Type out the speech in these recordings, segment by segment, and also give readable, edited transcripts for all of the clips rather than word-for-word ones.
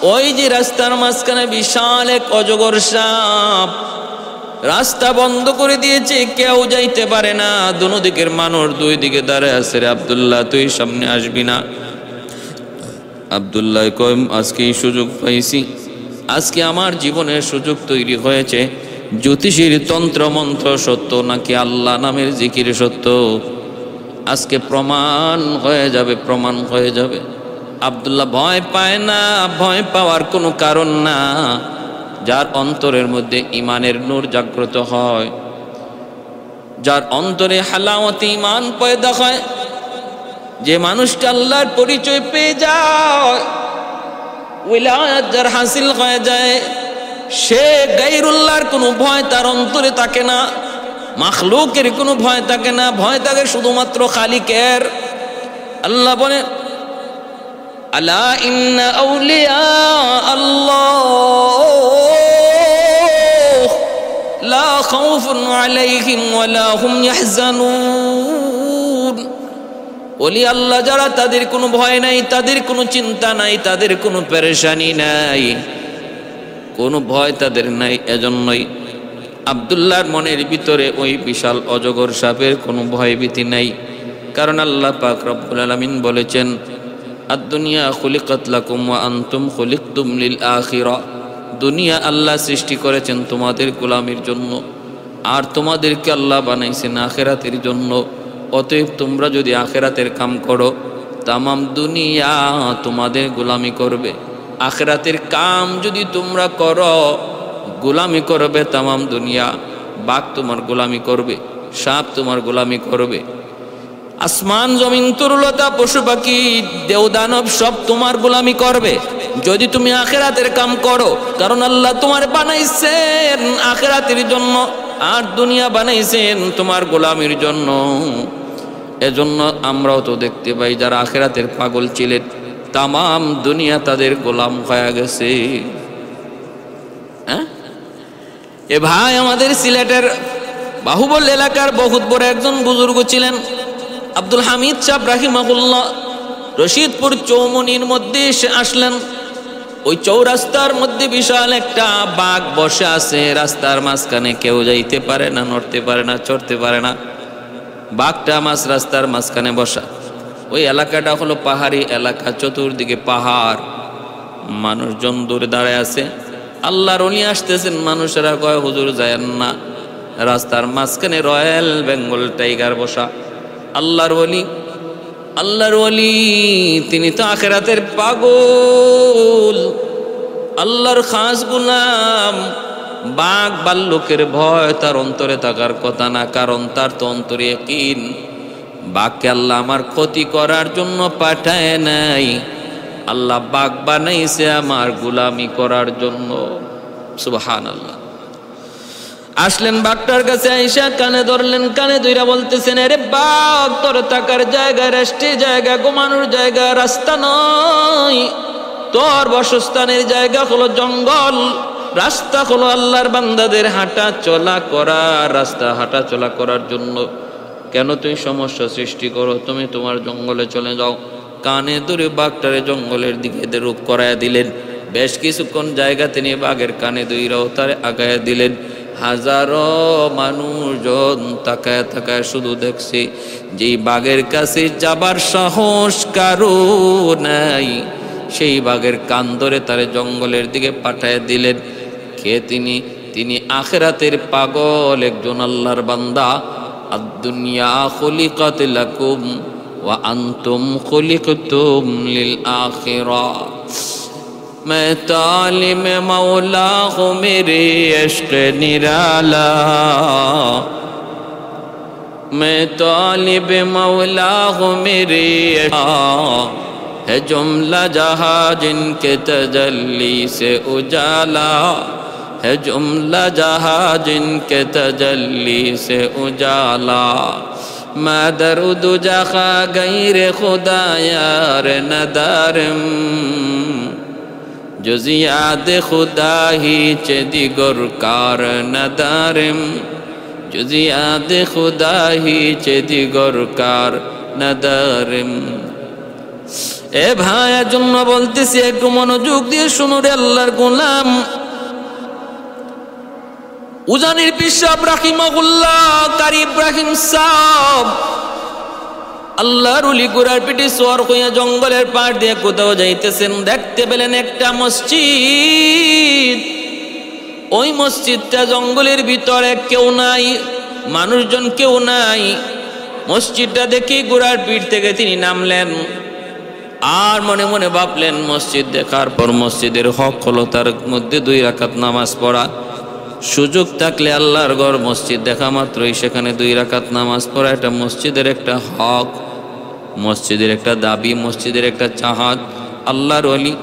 ওই যে রাস্তার মাঝখানে বিশাল এক অজগর সাপ, রাস্তা বন্ধ করে দিয়েছে, কেউ যাইতে পারে না। দুনো দিকের মানুষ দুই দিকে দাঁড়ায় আছে। রে আব্দুল্লাহ, তুই সামনে আসবি না? আব্দুল্লাহ কয়, আজকে এই সুযোগ পাইছি, আজকে আমার জীবনের সুযোগ তৈরি হয়েছে। জ্যোতিষীর তন্ত্র মন্ত্র সত্য নাকি আল্লাহ নামের জিকির সত্য, আজকে প্রমাণ হয়ে যাবে, প্রমাণ হয়ে যাবে। আব্দুল্লাহ ভয় পায় না, ভয় পাওয়ার কোনো কারণ না। যার অন্তরের মধ্যে ইমানের নূর জাগ্রত হয়, যার অন্তরে হালাওয়াতে ইমান পয়দা হয়, যে মানুষটা আল্লাহর পরিচয় পেয়ে যায়, উলায়াত যার হাসিল হয়ে যায়, সে গায়রুল্লাহর কোনো ভয় তার অন্তরে থাকে না, মাখলুকের কোনো ভয় থাকে না, ভয় থাকে শুধুমাত্র খালিকের। আল্লাহ বলে, আলা ইন্না আউলিয়া আল্লাহ লা খাউফুন আলাইহিম ওয়ালা হুম ইয়াহজানুন। ওলি আল্লাহ যারা, তাদের কোনো ভয় নাই, তাদের কোনো চিন্তা নাই, তাদের কোনো পেরেশানি নাই, কোনো ভয় তাদের নাই। এজন্যই আব্দুল্লাহর মনের ভিতরে ওই বিশাল অজগর সাপের কোনো ভয়ভীতি নাই। কারণ আল্লাহ পাক রব্বুল আলামিন বলেছেন, আদ-দুনিয়া খুলিকাত লাকুম ওয়া আনতুম খুলিকতুম লিল আখিরা। দুনিয়া আল্লাহ সৃষ্টি করেছেন তোমাদের গোলামির জন্য, আর তোমাদেরকে আল্লাহ বানাইছেন আখিরাতের জন্য। অতএব তোমরা যদি আখিরাতের কাম করো, তামাম দুনিয়া তোমাদের গোলামি করবে। আখিরাতের কাম যদি তোমরা করো, গোলামি করবে তামাম দুনিয়া। বাঘ তোমার গোলামি করবে, সাপ তোমার গোলামি করবে, আসমান জমিন তরুলতা পশু পাখি দেওদানব সব তোমার গোলামি করবে যদি তুমি আখিরাতের কাম করো। কারণ আল্লাহ তোমার বানাইছেন আখিরাতের জন্য, আর দুনিয়া বানাইছেন তোমার গোলামির জন্য। এজন্য আমরাও তো দেখতে পাই, যারা আখিরাতের পাগল ছিলেন, তামাম দুনিয়া তাদের গোলাম হয়ে গেছে। হ্যাঁ, এ ভাই, আমাদের সিলেটের বাহুবল এলাকার বহুত বড় একজন বুজুর্গ ছিলেন, আব্দুল হামিদ সাহেব রাহিমাহুল্লাহ। রশিদপুর চৌমনির মধ্যে এসে আসলেন। ওই চৌরাস্তার মধ্যে বিশাল একটা বাঘ বসে আছে রাস্তার মাঝখানে, কেউ যাইতে পারে না, নড়তে পারে না, চড়তে পারে না। বাঘটা মাঝ রাস্তার মাঝখানে বসা। ওই এলাকাটা হলো পাহাড়ি এলাকা, চতুর্দিকে পাহাড়, মানুষজন দূরে দাঁড়ায় আছে। আল্লাহর ওলি আসতেছেন, মানুষেরা কয়, হুজুর যায়েন না, রাস্তার মাঝখানে রয়্যাল বেঙ্গল টাইগার বসা। আল্লাহর ওলি তিনি তো আখিরাতের পাগল, আল্লাহর খাস গোলাম। বাঘ ভাল্লুকের ভয় তার অন্তরে থাকার কথা না, কারণ তার তো অন্তরে ইয়াকিন, বাঘকে আল্লাহ আমার ক্ষতি করার জন্য পাঠায় নাই, আল্লাহ বাঘ বানাইছে আমার গোলামি করার জন্য। সুবহানাল্লাহ। আসলেন বাঘটার কাছে, আইসা কানে ধরলেন, কানে ধইরা বলতেছেন, আরে বাঘ, তোর থাকার জায়গা, রেস্টের জায়গা, ঘুমানোর জায়গা, রাস্তা নয়, তোর বাসস্থানের জায়গা হলো জঙ্গল। রাস্তা হলো আল্লাহর বান্দাদের হাঁটা চলা করা রাস্তা, হাঁটা চলা করার জন্য। কেন তুই সমস্যা সৃষ্টি করো? তুমি তোমার জঙ্গলে চলে যাও। কানে ধরে বাঘটারে জঙ্গলের দিকে রূপ করাইয়া দিলেন। বেশ কিছুক্ষণ জায়গা তিনি বাঘের কানে ধইরাও তারে আগায়া দিলেন। হাজারো মানুষজন তাকায় তাকায় শুধু দেখছে, যেই বাঘের কাছে যাবার সাহস কারো নাই, সেই বাঘের কান ধরে তারে জঙ্গলের দিকে পাঠায় দিলেন। কে তিনি? তিনি আখিরাতের পাগল একজন আল্লাহর বান্দা। আদ-দুনিয়া খুলিকাত লাকুম ওয়া আনতুম খুলিকতুম লিল আখিরা। मैं तालिम मौला हूँ मेरे इश्क निराला, मैं तालिब मौला हूँ मेरे है जुमला जहाँ जिनके तजल्ली से उजाला, है जुमला जहाँ जिनके तजल्ली से उजाला। मैं दरुद जखा गैर खुदा यार नदारम, जुज़ियाद खुदा ही चे दिगर कार नदारम, जुज़ियाद खुदा ही चे दिगर कार नदारम। এ ভাইয়ের জন্য বলতেছি, একটু মনোযোগ দিয়ে শুনো রে আল্লাহর গোলাম। উজানির পিসাব রাহিমাহুল্লাহ কারি ইব্রাহিম সাহেব আল্লাহর ওলি গোড়ার পিঠে সোয়ার হইয়া জঙ্গলের পাড় দিয়ে কোথাও যাইতেছেন। দেখতে পেলেন একটা মসজিদ। ওই মসজিদটা জঙ্গলের ভিতরে, কেউ নাই, মানুষজন কেউ নাই। মসজিদটা দেখে গোড়ার পিঠ থেকে তিনি নামলেন, আর মনে মনে ভাবলেন, মসজিদ দেখার পর মসজিদের হক হলো তার মধ্যে 2 রাকাত নামাজ পড়া। সুযোগ থাকলে আল্লাহর ঘর মসজিদ দেখা মাত্রই সেখানে 2 রাকাত নামাজ পড়া, এটা মসজিদের একটা হক, মসজিদের একটা দাবি, মসজিদের একটা চাহাত। আল্লাহর ওলি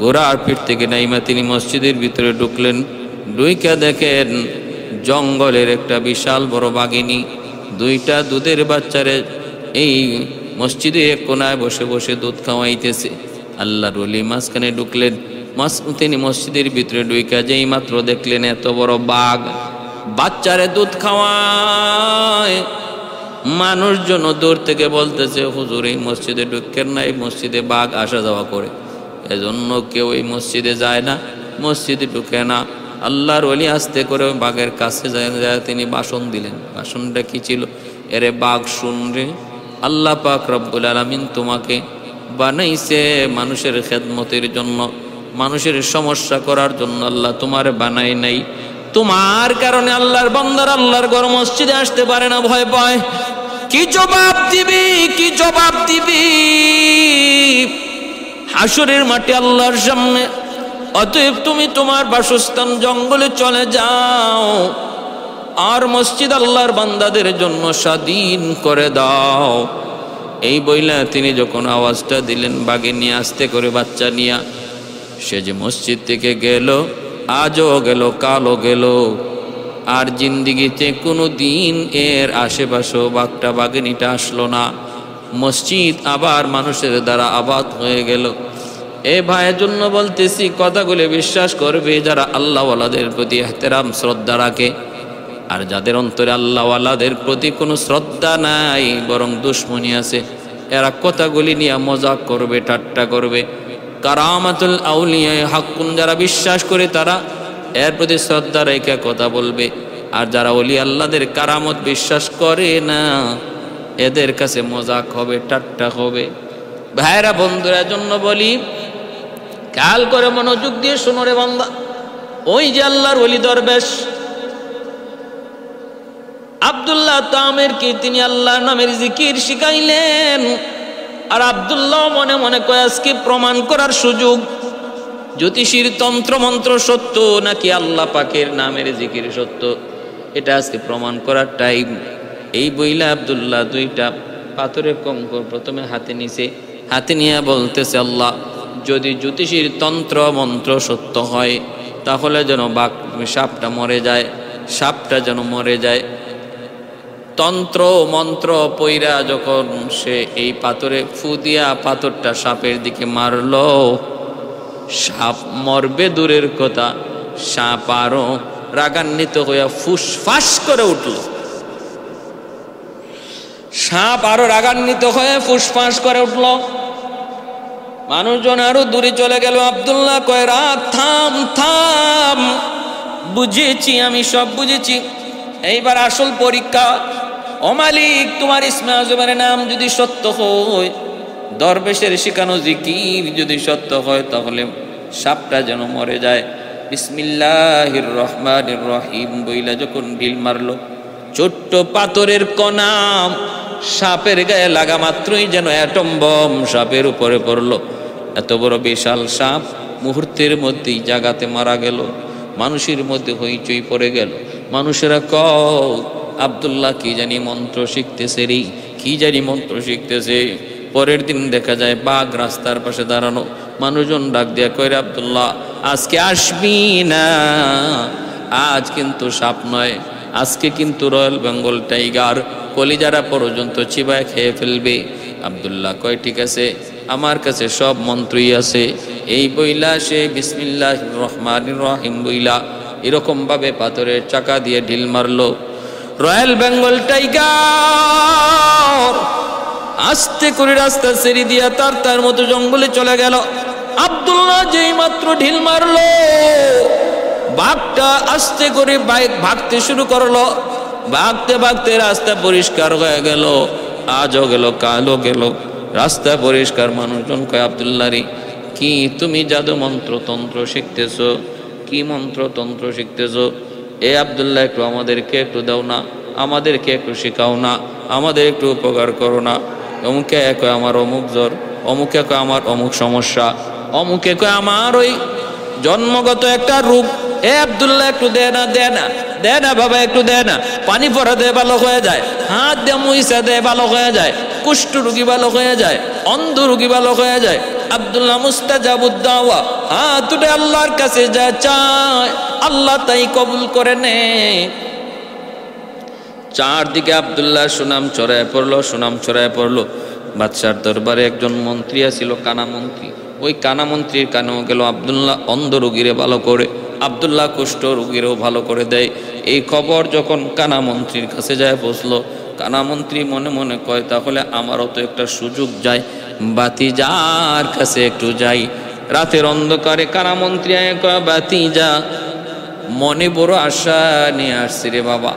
ঘোড়ার পিঠ থেকে নাইমা তিনি মসজিদের ভিতরে ঢুকলেন। ঢুইকা দেখেন জঙ্গলের একটা বিশাল বড় বাঘিনী 2টা দুধের বাচ্চারে এই মসজিদের এক কোনায় বসে বসে দুধ খাওয়াইতেছে। আল্লাহর ওলি মাঝখানে ঢুকলেন। তিনি মসজিদের ভিতরে ঢুইকা যেই মাত্র দেখলেন এত বড় বাঘ বাচ্চারে দুধ খাওয়ায়। মানুষজন দূর থেকে বলতেছে, হুজুর এই মসজিদে ঢুকেন না, এই মসজিদে বাঘ আসা যাওয়া করে, এজন্য কেউ এই মসজিদে যায় না, মসজিদে ঢুকে না। আল্লাহর ওলি আস্তে করে বাঘের কাছে যায়, তিনি ভাষণ দিলেন। ভাষণটা কি ছিল? এরে বাঘ শুন রে, আল্লাহ পাক রব্বুল আলামিন তোমাকে বানাইছে মানুষের খেদমতের জন্য, মানুষের সমস্যা করার জন্য আল্লাহ তোমারে বানায় নাই। তোমার কারণে আল্লাহর বান্দার আল্লাহর ঘর মসজিদে আসতে পারে না, ভয় পায়। কি জবাব দিবি, কি জবাব দিবি হাসরের মাঠে আল্লাহর সামনে? অতএব তুমি তোমার বাসস্থান জঙ্গলে চলে যাও, আর মসজিদ আল্লাহর বান্দাদের জন্য স্বাধীন করে দাও। এই বইলা তিনি যখন আওয়াজটা দিলেন, বাগে নিয়ে আস্তে করে বাচ্চা নিয়া সে যে মসজিদ থেকে গেল, আজও গেল, কালও গেল, আর জিন্দিগিতে কোনো দিন এর আশেপাশেও বাঘটা বাঘিনীটা আসলো না। মসজিদ আবার মানুষের দ্বারা আবাদ হয়ে গেল। এ ভাইয়ের জন্য বলতেছি, কথাগুলো বিশ্বাস করবে যারা আল্লাহওয়ালাদের প্রতি এহতেরাম শ্রদ্ধা রাখে। আর যাদের অন্তরে আল্লাহওয়ালাদের প্রতি কোনো শ্রদ্ধা নাই, বরং দুশ্মনী আছে, এরা কথাগুলি নিয়ে মজাক করবে, ঠাট্টা করবে। কারামাতুল আউলিয়া হাক্কুন, যারা বিশ্বাস করে তারা এর প্রতি শ্রদ্ধা রেখে কথা বলবে। আর যারা ওলি আল্লাহদের কারামত বিশ্বাস করে না, এদের কাছে মজাক হবে, ঠাট্টা হবে। ভাইরা বন্ধুরা জন্য বলি, খেয়াল করে মনোযোগ দিয়ে শোনো রে বান্দা। ওই যে আল্লাহর ওলি দরবেশ আব্দুল্লাহ তামের কি তিনি আল্লাহর নামের জিকির শিখাইলেন। আর আব্দুল্লাহ মনে মনে কয় আজকে প্রমাণ করার সুযোগ, জ্যোতিষীর তন্ত্র মন্ত্র সত্য নাকি আল্লাহ পাকের নামের জিকির সত্য, এটা আজকে প্রমাণ করার টাইম। এই বইলা আব্দুল্লাহ 2টা পাথরের কঙ্কর প্রথমে হাতে নিছে, হাতে নিয়ে বলতেছে, আল্লাহ যদি জ্যোতিষীর তন্ত্র মন্ত্র সত্য হয়, তাহলে যেন সাপটা মরে যায়, সাপটা যেন মরে যায়। তন্ত্র মন্ত্র পইরা যখন সে এই পাথরে ফু দিয়া পাথরটা সাপের দিকে মারল, সাপ মরবে দূরের কথা, সাপ আরো রাগান্বিত হইয়া ফুসফাস করে উঠল। সাপ আরো রাগান্বিত হয়ে ফুসফাস করে উঠল। মানুষজন আরো দূরে চলে গেল। আব্দুল্লাহ কয়, রাগ, থাম থাম, বুঝেছি, আমি সব বুঝেছি, এইবার আসল পরীক্ষা। ও মালিক, তোমার ইসমে আজমের নাম যদি সত্য হয়, দরবেশের শিখানো জিকির যদি সত্য হয়, তাহলে সাপটা যেন মরে যায়। বিসমিল্লাহির রহমানির রহিম বইলা যখন ঢিল মারলো, ছোট্ট পাথরের কণা সাপের গায়ে লাগা মাত্রই যেন অ্যাটম বম সাপের উপরে পড়লো। এত বড় বিশাল সাপ মুহূর্তের মধ্যেই জাগাতে মারা গেল। মানুষের মধ্যে হইচই পড়ে গেল। মানুষেরা আব্দুল্লাহ কি জানি মন্ত্র শিখতেছে রে, কি জানি মন্ত্র শিখতেছে। পরের দিন দেখা যায় বাঘ রাস্তার পাশে দাঁড়ানো। মানুষজন ডাক দিয়া কয়, আব্দুল্লাহ আজকে আসবি না, আজ কিন্তু সাপ নয়, আজকে কিন্তু রয়্যাল বেঙ্গল টাইগার, কলিজারা পর্যন্ত চিবায় খেয়ে ফেলবে। আব্দুল্লাহ কয়, ঠিক আছে, আমার কাছে সব মন্ত্রই আছে। এই বইলা সে বিসমিল্লাহির রহমানির রহিম বইলা এরকম ভাবে পাথরের চাকা দিয়ে ঢিল মারলো। রয়্যাল বেঙ্গল টাইগার আস্তে করে রাস্তা ছেড়ে দিয়া তার মতো জঙ্গলে চলে গেল। আব্দুল্লাহ যেই মাত্র ঢিল মারলো, বাঘটা আস্তে করে ভাগতে শুরু করলো। ভাগতে ভাগতে রাস্তা পরিষ্কার হয়ে গেল, আজও গেল কালও গেল, রাস্তা পরিষ্কার। মানুষজন কয়, আব্দুল্লাহ রে, কি তুমি জাদু মন্ত্র তন্ত্র শিখতেছো? কি মন্ত্র তন্ত্র শিখতেছো? এ আব্দুল্লাহ, একটু আমাদেরকে একটু দাও না, আমাদেরকে একটু শেখাও না, আমাদের একটু উপকার করো না। অমুকে কয় আমার অমুক জ্বর, অমুকে কয় আমার অমুক সমস্যা, অমুকে কয় আমার ওই জন্মগত একটা রোগ। এ আব্দুল্লাহ, একটু দে না, দে না, দে না বাবা, একটু দে না। পানি পড়া দে, ভালো হয়ে যায়। হাত দিয়ে মুইসা দে, ভালো হয়ে যায়। কুষ্ঠ রোগী ভালো হয়ে যায়, অন্ধ রোগী ভালো হয়ে যায়। আব্দুল্লাহ মুস্তাজাবুদ দাওয়া, হাত উঠে আল্লাহর কাছে যা চায় আল্লাহ তাই কবুল করে নে। চারদিকে আব্দুল্লাহ সুনাম ছড়ায় পড়লো, সুনাম ছড়ায় পড়লো। বাদশার দরবারে একজন মন্ত্রী আছিল, কানা মন্ত্রী। ওই কানা মন্ত্রীর কানেও গেল, আব্দুল্লাহ অন্ধ রোগীরে ভালো করে, আব্দুল্লাহ কুষ্ঠ রোগীরও ভালো করে দেয়। এই খবর যখন কানা মন্ত্রীর কাছে যায় পৌঁছলো, কানা মন্ত্রী মনে মনে কয়, তাহলে আমারও তো একটা সুযোগ যায়, বাতিজার কাছে একটু যাই। রাতের অন্ধকারে কানা মন্ত্রী কয়, বাতিজা, মনে বড় আশা নিয়ে আসছি রে বাবা।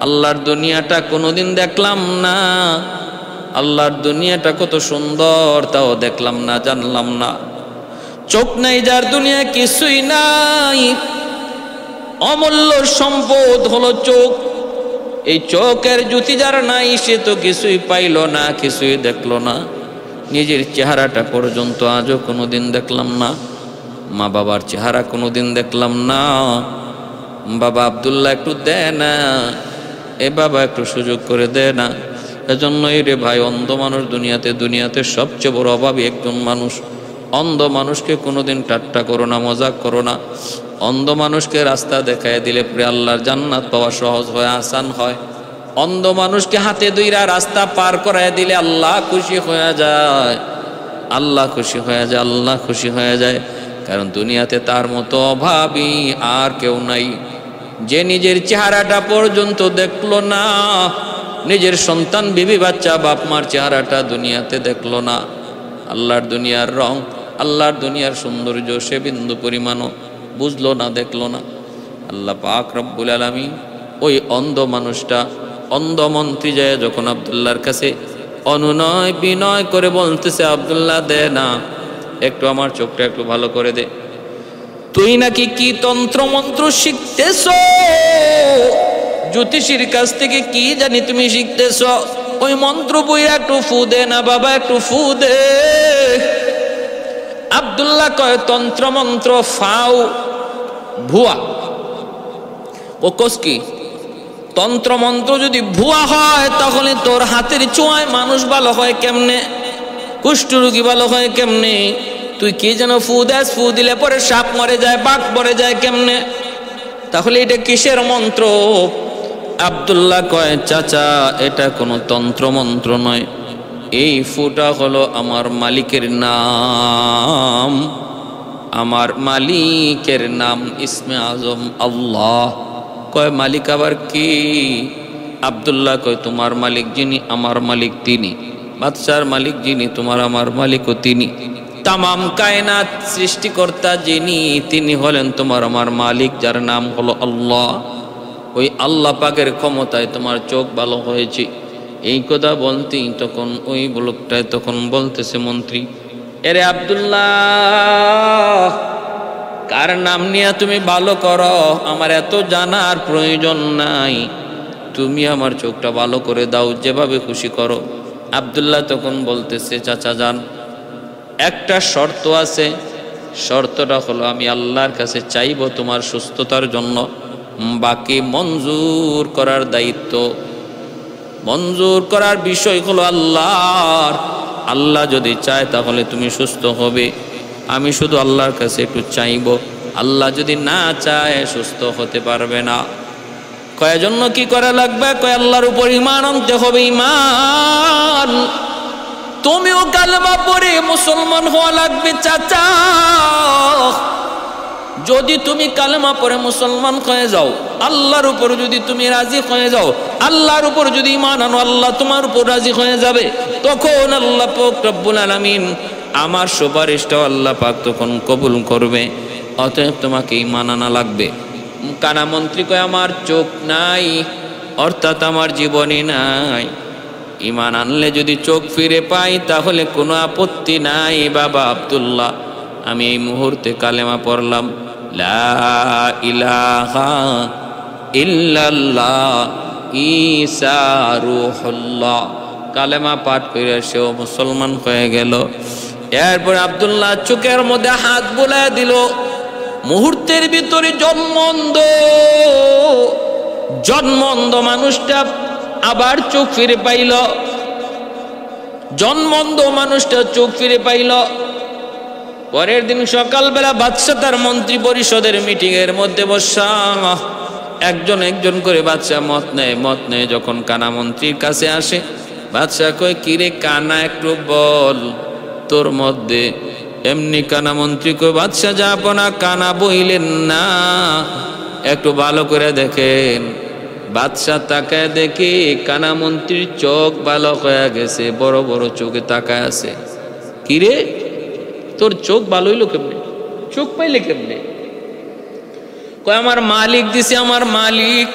আল্লাহর দুনিয়াটা কোনোদিন দেখলাম না, আল্লাহর দুনিয়াটা কত সুন্দর তাও দেখলাম না, জানলাম না। চোখ নাই যার দুনিয়া কিছুই নাই, অমূল্য সম্পদ হলো চোখ। এই চোখের জ্যোতি যার নাই, সে তো কিছুই পাইল না, কিছুই দেখলো না। নিজের চেহারাটা পর্যন্ত আজও কোনোদিন দেখলাম না, মা বাবার চেহারা কোনোদিন দেখলাম না। বাবা আব্দুল্লাহ, একটু দে না, এ বাবা একটু সুযোগ করে দে না। এজন্যই রে ভাই, অন্ধ মানুষ দুনিয়াতে সবচেয়ে বড় অভাবী একজন মানুষ। অন্ধ মানুষকে কোনোদিন ঠাট্টা করো না, মজাক করো না। অন্ধ মানুষকে রাস্তা দেখায় দিলে পরে আল্লাহর জান্নাত পাওয়া সহজ হয়, আসান হয়। অন্ধ মানুষকে হাতে ধইরা রাস্তা পার করায় দিলে আল্লাহ খুশি হয়ে যায়, আল্লাহ খুশি হয়ে যায়, আল্লাহ খুশি হয়ে যায়। কারণ দুনিয়াতে তার মতো অভাবী আর কেউ নাই, যে নিজের চেহারাটা পর্যন্ত দেখলো না, নিজের সন্তান বিবি বাচ্চা বাপ মার চেহারাটা দুনিয়াতে দেখলো না। আল্লাহর দুনিয়ার রং, আল্লাহর দুনিয়ার সৌন্দর্য সে বিন্দু পরিমাণও বুঝলো না, দেখলো না। আল্লাহ পাক রব্বুল আলামিন ওই অন্ধ মানুষটা, অন্ধ মন্ত্রী যায় যখন আব্দুল্লাহর কাছে অনুনয় বিনয় করে বলতেছে, আব্দুল্লাহ দে না, একটু আমার চোখটা একটু ভালো করে দে। তুই নাকি কি তন্ত্র মন্ত্র শিখতেছ, জ্যোতিষীর কাছ থেকে কি জানি তুমি শিখতেছ, ওই মন্ত্র বইরা একটু ফু দে না বাবা, একটু ফু দে। আব্দুল্লাহ কয়, তন্ত্র মন্ত্র ফাও, ভুয়া। ও কোস কি? তন্ত্র মন্ত্র যদি ভুয়া হয় তাহলে তোর হাতের ছোঁয়ায় মানুষ ভালো হয় কেমনে, কুষ্ঠরোগী ভালো হয় কেমনে? তুই কি যেন ফু দেস, ফু দিলে পরে সাপ মরে যায়, বাঘ মরে যায় কেমনে? তাহলে এটা কিসের মন্ত্র? আব্দুল্লাহ কয়, চাচা এটা কোনো তন্ত্র মন্ত্র নয়, এই ফুটা হলো আমার মালিকের নাম, আমার মালিকের নাম ইসমে আজম আল্লাহ। কয়, মালিক আবার কি? আব্দুল্লাহ কয়, তোমার মালিক যিনি আমার মালিক তিনি, বাদশার মালিক যিনি তোমার আমার মালিকও তিনি, তামাম কায়নাত সৃষ্টিকর্তা যিনি তিনি হলেন তোমার আমার মালিক, যার নাম হলো আল্লাহ। ওই আল্লাহ পাকের ক্ষমতায় তোমার চোখ ভালো হয়েছে। এই কথা বলতেই তখন ওই লোকটায় তখন বলতেছে, মন্ত্রী, এরে আব্দুল্লাহ, কার নাম নিয়ে তুমি ভালো করো আমার এত জানার প্রয়োজন নাই, তুমি আমার চোখটা ভালো করে দাও, যেভাবে খুশি করো। আব্দুল্লাহ তখন বলতেছে, চাচা যান, একটা শর্ত আছে, শর্তটা হলো আমি আল্লাহর কাছে চাইব তোমার সুস্থতার জন্য, বাকি মঞ্জুর করার দায়িত্ব, মঞ্জুর করার বিষয় হলো আল্লাহর। আল্লাহ যদি চায় তাহলে তুমি সুস্থ হবে, আমি শুধু আল্লাহর কাছে একটু চাইব, আল্লাহ যদি না চায় সুস্থ হতে পারবে না। কয় জন্য কি করা লাগবে? কয় আল্লাহর উপর ঈমান আনতে হবে। ঈমান, তুমিও কালেমা পড়ে মুসলমান হওয়া লাগবে চাচা। যদি তুমি কালেমা পড়ে মুসলমান হয়ে যাও, আল্লাহর উপর যদি তুমি রাজি হয়ে যাও, আল্লাহর উপর যদি ঈমান আনো, আল্লাহ তোমার উপর রাজি হয়ে যাবে। তখন আল্লাহ পাক রব্বুল আলামিন আমার সুপারিশটাও আল্লাহ পাক তখন কবুল করবে। অতএব তোমাকে ঈমান আনা লাগবে। কানা মন্ত্রী কয় আমার চোখ নাই, অর্থাৎ আমার জীবনই নাই। ঈমান আনলে যদি চোখ ফিরে পাই তাহলে কোনো আপত্তি নাই। বাবা আব্দুল্লাহ, আমি এই মুহূর্তে কালেমা পড়লাম, লা ইলাহা ইল্লাল্লাহ ঈসা রূহুল্লাহ। কালেমা পাঠ করে সেও মুসলমান হয়ে গেল। এরপর আব্দুল্লাহ চোখের মধ্যে হাত বুলায় দিল। মুহূর্তের ভিতরে জন্মন্ধ মানুষটা আবার চোখ ফিরে পাইল। জন্মন্ধ মানুষটা চোখ ফিরে পাইল। পরের দিন সকালবেলা বাদশা তার মন্ত্রী পরিষদের মিটিং এর মধ্যে বসা, একজন একজন করে বাদশা মত নেয়। যখন কানা মন্ত্রীর কাছে আসে, বাদশা কয় কিরে কানা একটু বল তোর মধ্যে। এমনি কানা মন্ত্রী কয় বাদশা যাপনা কানা বইলেন না, একটু ভালো করে দেখেন। বাদশাহ তাকায় দেখি কানা মন্ত্রীর চোখ ভালো হয়ে গেছে, বড় বড় চোখে তাকায় আছে। কিরে তোর চোখ ভালো হইলো কেমনে, চোখ পাইলে কেমনে? কয় আমার মালিক দিছে, আমার মালিক।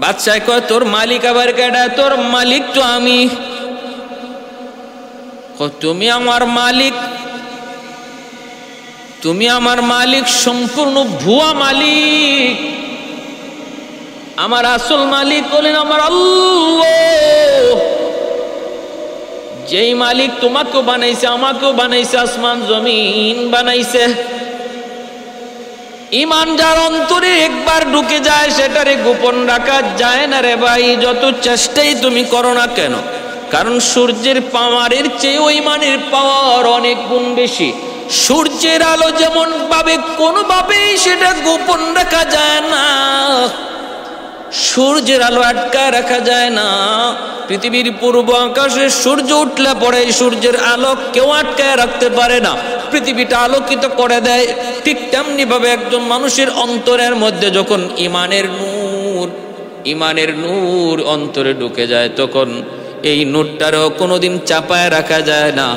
বাদশাহ কয় তোর মালিক আবার কেডা? তোর মালিক তো আমি। তুমি আমার মালিক? তুমি আমার মালিক সম্পূর্ণ ভুয়া মালিক। আমার আসল মালিক বলেন আমার আল্লাহ, যেই মালিক তোমাকেও বানাইছে, আমাকেও বানাইছে, আসমান জমিন বানাইছে। ঈমান যার অন্তরে একবার ঢুকে যায় সেটারে গোপন রাখা যায় না রে ভাই, যত চেষ্টাই তুমি করো না কেন। কারণ সূর্যের পাওয়ারের চেয়ে ওই ঈমানের পাওয়ার অনেক গুণ বেশি। সূর্যের আলো যেমন ভাবে কোনোভাবেই সেটা গোপন রাখা যায় না, সূর্যের আলো আটকায় রাখা যায় না। পৃথিবীর পূর্ব আকাশে সূর্য উঠলে পরে সূর্যের আলো কেউ আটকায় রাখতে পারে না, পৃথিবীটা আলোকিত করে দেয়। ঠিক তেমনি ভাবে একজন মানুষের অন্তরের মধ্যে যখন ঈমানের নূর অন্তরে ঢুকে যায়, তখন এই নূরটারও কোনোদিন চাপায় রাখা যায় না,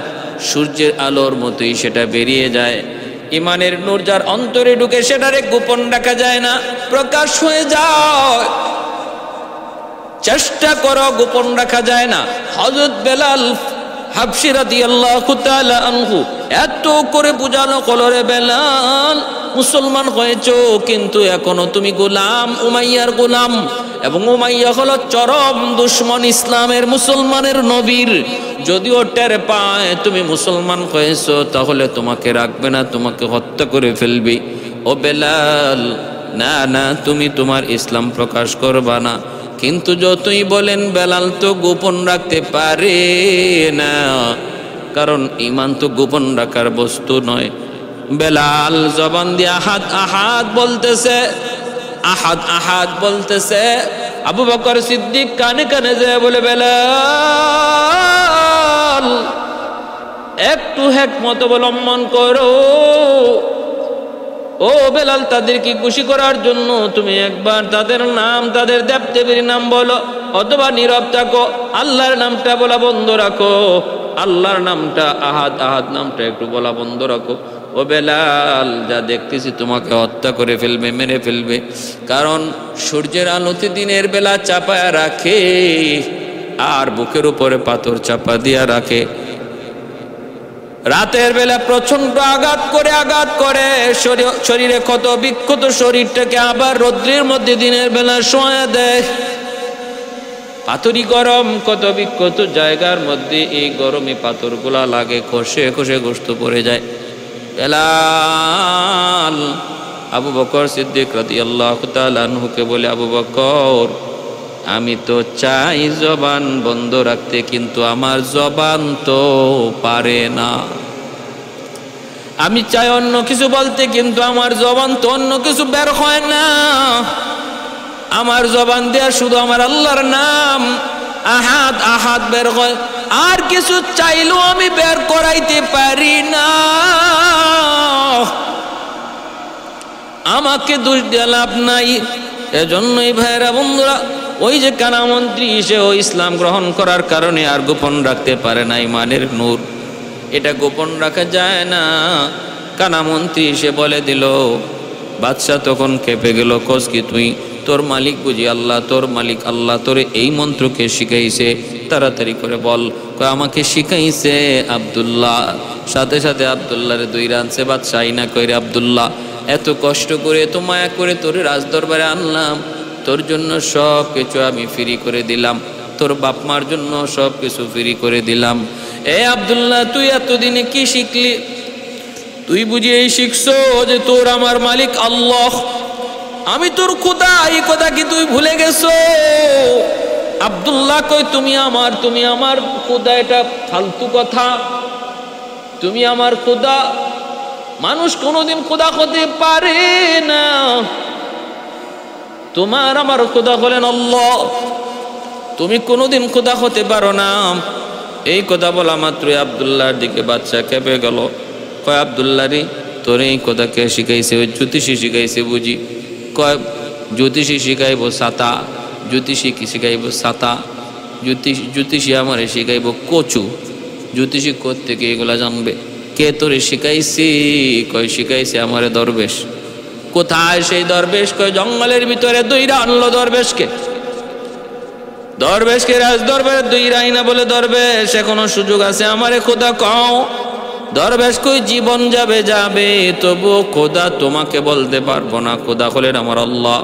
সূর্যের আলোর মতোই সেটা বেরিয়ে যায়। ঈমানের নূর যার অন্তরে ঢুকে সেটারে গোপন রাখা যায় না, প্রকাশ হয়ে যায়। চেষ্টা করো, গোপন রাখা যায় না। হযরত বেলাল হাবশী রাদিয়াল্লাহু তাআলা আনহু এত করে বুঝানো কলরে, বেলাল মুসলমান হয়েছো কিন্তু এখনো তুমি গোলাম, উমাইয়ার গোলাম। এবং উমাইয়া হলো চরম দুশমন ইসলামের, মুসলমানের নবীর। যদিও টের পায় তুমি মুসলমান হয়েছো তাহলে তোমাকে রাখবে না, তোমাকে হত্যা করে ফেলবে। ও বেলাল, না না, তুমি তোমার ইসলাম প্রকাশ করবা না। কিন্তু যতই বলেন বেলাল তো গোপন রাখতে পারে না, কারণ ঈমান তো গোপন রাখার বস্তু নয়। বেলাল জবান দিয়ে আহাদ আহাদ বলতেছে, আহাদ আহাদ বলতেছে। আবু বকর সিদ্দিক কানে কানে যায় বলে, বেলাল একটু হিকমত অবলম্বন করো। ও বেলাল, তাদেরকে খুশি করার জন্য তুমি একবার তাদের নাম, তাদের দেবদেবীর নাম বলো, অথবা নীরব থাকো, আল্লাহর নামটা বলা বন্ধ রাখো। আল্লাহর নামটা আহাদ আহাদ নামটা একটু বলা বন্ধ রাখো। ও বেলাল, যা দেখতেছি তোমাকে হত্যা করে ফেলবে, মেরে ফেলবে। কারণ সূর্যের আলোতে দিনের বেলা চাপায়া রাখে আর বুকের উপরে পাথর চাপা দিয়া রাখে। রাতের বেলা প্রচন্ড আঘাত করে শরীরে ক্ষত বিক্ষত শরীরটাকে আবার রৌদ্রের মধ্যে দিনের বেলা শোয়া দেয়। পাথরই গরম, ক্ষত বিক্ষত জায়গার মধ্যে এই গরমে পাথরগুলা লাগে, খসে খসে গোশত পড়ে যায়। বেলাল আবু বকর সিদ্দিক রাদিয়াল্লাহু তাআলা আনহুকে বলে, আবু বকর, আমি তো চাই জবান বন্ধ রাখতে, কিন্তু আমার জবান তো পারে না। আমি চাই অন্য কিছু বলতে, কিন্তু আমার জবান তো অন্য কিছু বের হয় না। আমার জবান দেয়া শুধু আমার আল্লাহর নাম আহাদ আহাদ বের হয়, আর কিছু চাইলেও আমি বের করাইতে পারি না। আমাকে দোষ দিয়ে লাভ নাই। এজন্যই ভাইয়েরা বন্ধুরা, ওই যে কানামন্ত্রী সেও ইসলাম গ্রহণ করার কারণে আর গোপন রাখতে পারে না ইমানের নূর, এটা গোপন রাখা যায় না। কানামন্ত্রী সে বলে দিল, বাদশাহ তখন কেঁপে গেল, কস কি তুই, তোর মালিক বুঝি আল্লাহ, তোর মালিক আল্লাহ তোরে এই মন্ত্রকে শিখাইছে, তাড়াতাড়ি করে বল। আমাকে শিখাইছে আব্দুল্লাহ। সাথে সাথে আব্দুল্লাহরে দুই রানছে বাদশাহ, আইনা কইরে আব্দুল্লাহ এত কষ্ট করে এত মায়া করে তোর রাজদরবারে আনলাম, তোর জন্য সব কিছু আমি ফ্রি করে দিলাম, তোর বাপ মার জন্য সব কিছু ফ্রি করে দিলাম। এ আব্দুল্লাহ, তুই এতদিনে কি শিখলি? তুই বুঝি এই শিখছো যে তোর আমার মালিক আল্লাহ, আমি তোর খোদা, এই কথা কি তুই ভুলে গেছো? আব্দুল্লাহ কই, তুমি আমার খোদা, এটা ফালতু কথা। তুমি আমার খোদা, মানুষ কোনোদিন খোদা হতে পারে না। তোমার আমার খোদা হলেন আল্লাহ, তুমি কোনোদিন খোদা হতে পারো না। এই কথা বলা মাত্রই আব্দুল্লাহর দিকে বাদশা কেঁপে গেল। কয় আব্দুল্লাহ রে, তোর এই কথা কে শিখাইছে? ওই জ্যোতিষী শিখাইছে বুঝি? কয় জ্যোতিষী শিখাইব ছাতা, জ্যোতিষী কি শিখাইব ছাতা, জ্যোতিষী আমারে শিখাইব কচু, জ্যোতিষী কোত্থেকে এগুলা জানবে? কে তোরে শিখাইছি? কয় শিখাইছে আমারে দরবেশ। কোথায় সেই দরবেশ? কয় জঙ্গলের ভিতরে দুইরা আনলো দরবেশকে। দরবেশকে রাজ দরবারে দুইরা আইনা বলে, দরবেশ এখনো সুযোগ আছে, আমারে খোদা কও। দরবেশ কই, জীবন যাবে যাবে, তবুও খোদা তোমাকে বলতে পারবো না। খোদা হলেন আমার আল্লাহ,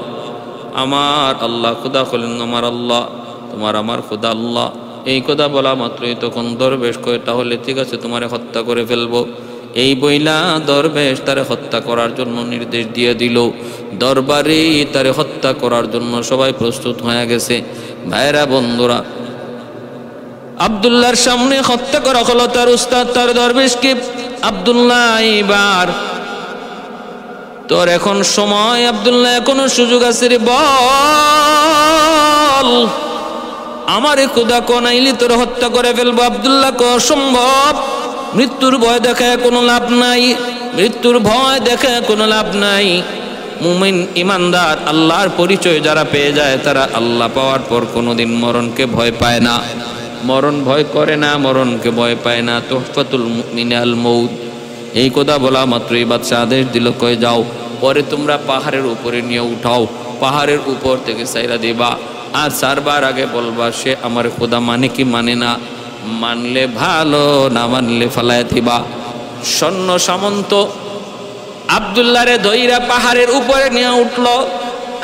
আমার আল্লাহ খোদা হলেন আমার আল্লাহ, তোমার আমার খোদা আল্লাহ। এই কথা বলা মাত্রই তখন দরবেশ কয়, তাহলে ঠিক আছে, তোমারে হত্যা করে ফেলবো। এই বইলা দরবেশ তারে হত্যা করার জন্য নির্দেশ দিয়ে দিল। দরবারে তারে হত্যা করার জন্য সবাই প্রস্তুত হয়ে গেছে। ভাইরা বন্ধুরা, আব্দুল্লাহর সামনে হত্যা করা হলো তার উস্তাদ, তার দরবেশকে। আব্দুল্লাহ এইবার তোর এখন সময়, আব্দুল্লাহ এখনো সুযোগ আছে রে, বল আমারে খোদা কোনাইলি তোর হত্যা করে ফেলবো। আব্দুল্লাহ কো অসম্ভব, মৃত্যুর ভয় দেখায় কোনো লাভ নাই, মৃত্যুর ভয় দেখায় কোনো লাভ নাই। মুমিন ইমানদার আল্লাহর পরিচয় যারা পেয়ে যায়, তারা আল্লাহ পাওয়ার পর কোনোদিন মরণকে ভয় পায় না, মরণ ভয় করে না, মরণকে ভয় পায় না। তুহফাতুল মুমিন আল মউত। এই কথা বলা মাত্রই বাদশাহ আদেশ দিল, কয়ে যাও, পরে তোমরা পাহাড়ের উপরে নিয়ে উঠাও, পাহাড়ের উপর থেকে সাইরা দিবা, আর 4 বার আগে বলবা সে আমার খোদা মানে কি মানে না, মানলে ভালো, না মানলে ফালায় দিবা। সৈন্য সামন্ত আব্দুল্লাহরে ধইরা পাহাড়ের উপরে নিয়ে উঠলো,